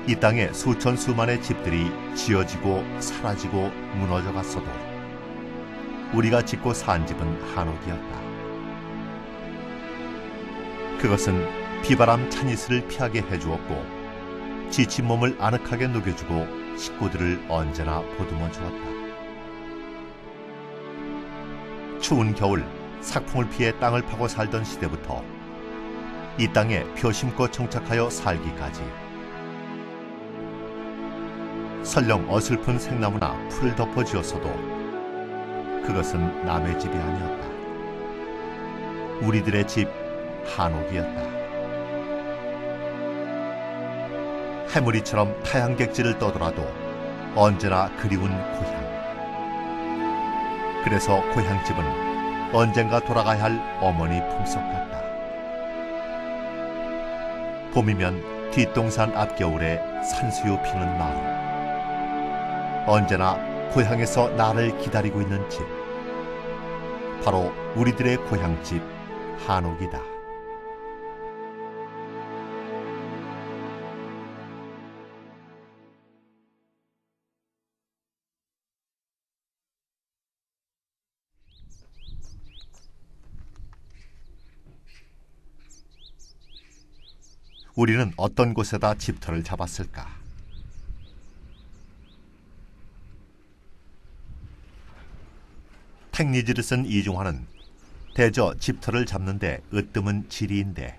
이 땅에 수천 수만의 집들이 지어지고 사라지고 무너져 갔어도 우리가 짓고 산 집은 한옥이었다. 그것은 비바람 찬이슬을 피하게 해주었고 지친 몸을 아늑하게 녹여주고 식구들을 언제나 보듬어 주었다. 추운 겨울 삭풍을 피해 땅을 파고 살던 시대부터 이 땅에 표 심고 정착하여 살기까지 설령 어설픈 생나무나 풀을 덮어 지었어도 그것은 남의 집이 아니었다. 우리들의 집 한옥이었다. 해무리처럼 타향객지를 떠돌아도 언제나 그리운 고향. 그래서 고향집은 언젠가 돌아가야 할 어머니 품속 같다. 봄이면 뒷동산 앞겨울에 산수유 피는 마을. 언제나 고향에서 나를 기다리고 있는 집. 바로 우리들의 고향집 한옥이다. 우리는 어떤 곳에다 집터를 잡았을까? 탱리지를 쓴 이중화는 대저 집터를 잡는데 으뜸은 지리인데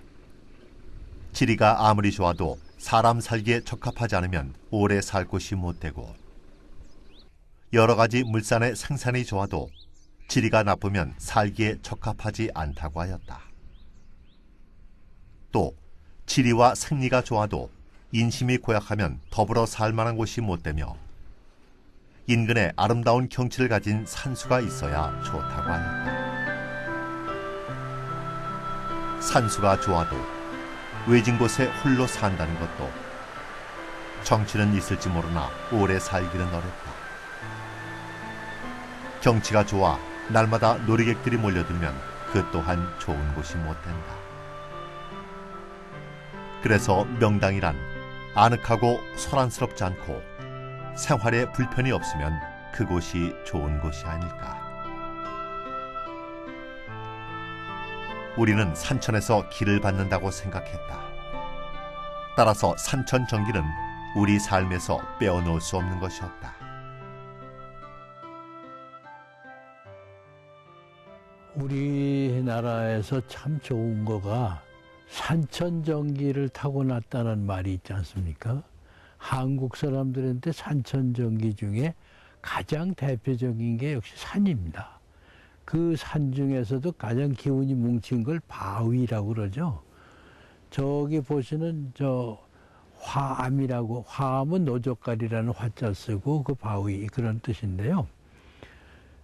지리가 아무리 좋아도 사람 살기에 적합하지 않으면 오래 살 곳이 못 되고 여러 가지 물산의 생산이 좋아도 지리가 나쁘면 살기에 적합하지 않다고 하였다. 또 지리와 생리가 좋아도 인심이 고약하면 더불어 살만한 곳이 못 되며 인근에 아름다운 경치를 가진 산수가 있어야 좋다고 하였다. 산수가 좋아도 외진 곳에 홀로 산다는 것도 정치는 있을지 모르나 오래 살기는 어렵다. 경치가 좋아 날마다 놀이객들이 몰려들면 그 또한 좋은 곳이 못 된다. 그래서 명당이란 아늑하고 소란스럽지 않고 생활에 불편이 없으면 그곳이 좋은 곳이 아닐까. 우리는 산천에서 길을 받는다고 생각했다. 따라서 산천 전기는 우리 삶에서 빼어놓을 수 없는 것이었다. 우리나라에서 참 좋은 거가 산천전기를 타고났다는 말이 있지 않습니까? 한국 사람들한테 산천전기 중에 가장 대표적인 게 역시 산입니다. 그 산 중에서도 가장 기운이 뭉친 걸 바위라고 그러죠. 저기 보시는 저 화암이라고, 화암은 노젓가리라는 화자 쓰고 그 바위 그런 뜻인데요.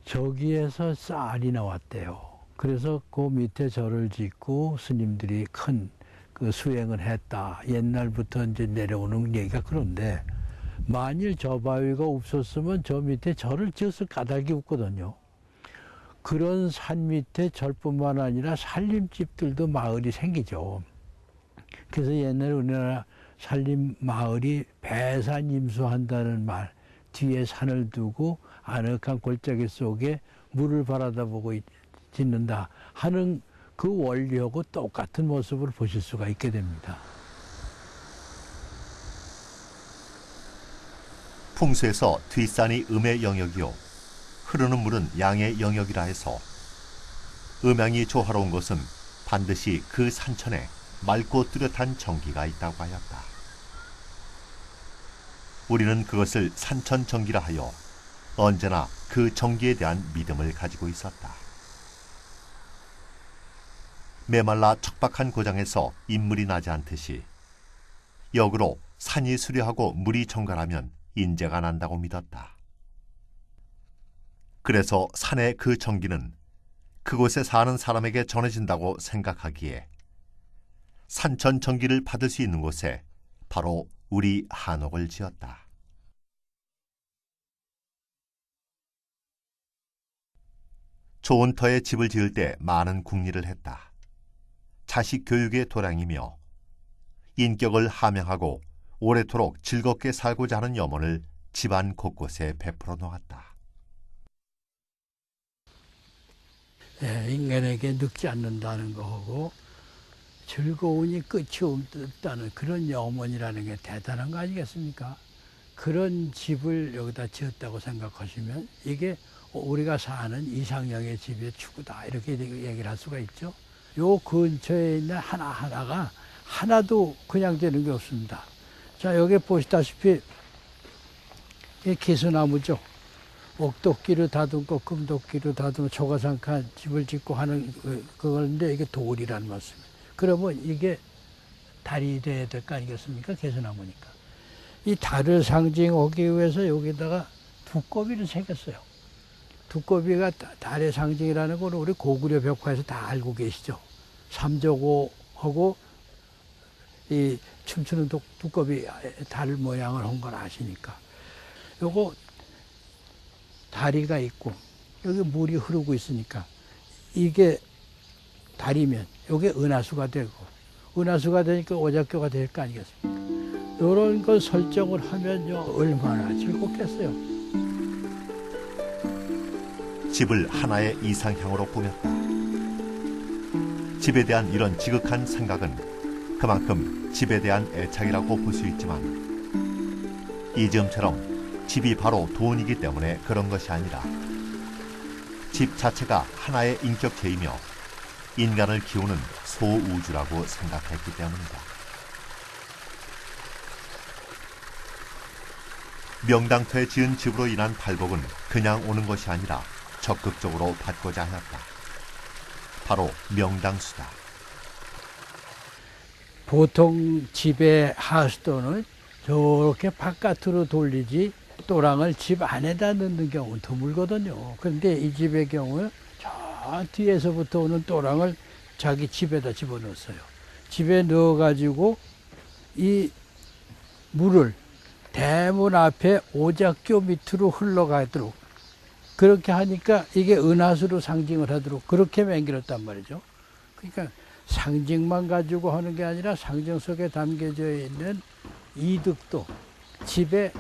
저기에서 쌀이 나왔대요. 그래서 그 밑에 절을 짓고 스님들이 큰 그 수행을 했다. 옛날부터 이제 내려오는 얘기가 그런데 만일 저 바위가 없었으면 저 밑에 절을 지었을 까닭이 없거든요. 그런 산 밑에 절뿐만 아니라 살림집들도 마을이 생기죠. 그래서 옛날에 우리나라 살림 마을이 배산임수한다는 말, 뒤에 산을 두고 아늑한 골짜기 속에 물을 바라다 보고 짓는다 하는 그 원리하고 똑같은 모습을 보실 수가 있게 됩니다. 풍수에서 뒷산이 음의 영역이요 흐르는 물은 양의 영역이라 해서 음양이 조화로운 곳은 반드시 그 산천에 맑고 뚜렷한 정기가 있다고 하였다. 우리는 그것을 산천정기라 하여 언제나 그 정기에 대한 믿음을 가지고 있었다. 메말라 척박한 고장에서 인물이 나지 않듯이 역으로 산이 수려하고 물이 정갈하면 인재가 난다고 믿었다. 그래서 산의 그 정기는 그곳에 사는 사람에게 전해진다고 생각하기에 산천 정기를 받을 수 있는 곳에 바로 우리 한옥을 지었다. 좋은 터에 집을 지을 때 많은 궁리를 했다. 자식 교육의 도량이며 인격을 함양하고 오래도록 즐겁게 살고자 하는 염원을 집안 곳곳에 베풀어 놓았다. 인간에게 늙지 않는다는 거하고 즐거움이 끝이 없다는 그런 염원이라는 게 대단한 거 아니겠습니까? 그런 집을 여기다 지었다고 생각하시면 이게 우리가 사는 이상형의 집의 추구다 이렇게 얘기를 할 수가 있죠. 요 근처에 있는 하나하나가 하나도 그냥 되는 게 없습니다. 자, 여기 보시다시피 이 개수나무죠. 옥도끼로 다듬고 금도끼로 다듬고 초가상칸 집을 짓고 하는 그건데 이게 돌이라는 말씀이에요. 그러면 이게 달이 돼야 될 거 아니겠습니까? 개수나무니까. 이 달을 상징하기 위해서 여기다가 두꺼비를 새겼어요. 두꺼비가 달의 상징이라는 걸 우리 고구려 벽화에서 다 알고 계시죠. 삼조고하고 이 춤추는 두꺼비 달 모양을 한 걸 아시니까. 요거 다리가 있고 여기 물이 흐르고 있으니까 이게 달이면 이게 은하수가 되고 은하수가 되니까 오작교가 될 거 아니겠습니까? 이런 걸 설정을 하면요 얼마나 즐겁겠어요. 집을 하나의 이상향으로 꾸몄다. 집에 대한 이런 지극한 생각은 그만큼 집에 대한 애착이라고 볼 수 있지만 이 점처럼 집이 바로 돈이기 때문에 그런 것이 아니라 집 자체가 하나의 인격체이며 인간을 키우는 소우주라고 생각했기 때문이다. 명당터에 지은 집으로 인한 발복은 그냥 오는 것이 아니라 적극적으로 받고자 하였다. 바로 명당수다. 보통 집의 하수도는 저렇게 바깥으로 돌리지 또랑을 집 안에다 넣는 경우는 드물거든요. 그런데 이 집의 경우에 저 뒤에서부터 오는 또랑을 자기 집에다 집어넣었어요. 집에 넣어가지고 이 물을 대문 앞에 오작교 밑으로 흘러가도록 그렇게 하니까 이게 은하수로 상징을 하도록 그렇게 맹길었단 말이죠. 그러니까 상징만 가지고 하는 게 아니라 상징 속에 담겨져 있는 이득도 집에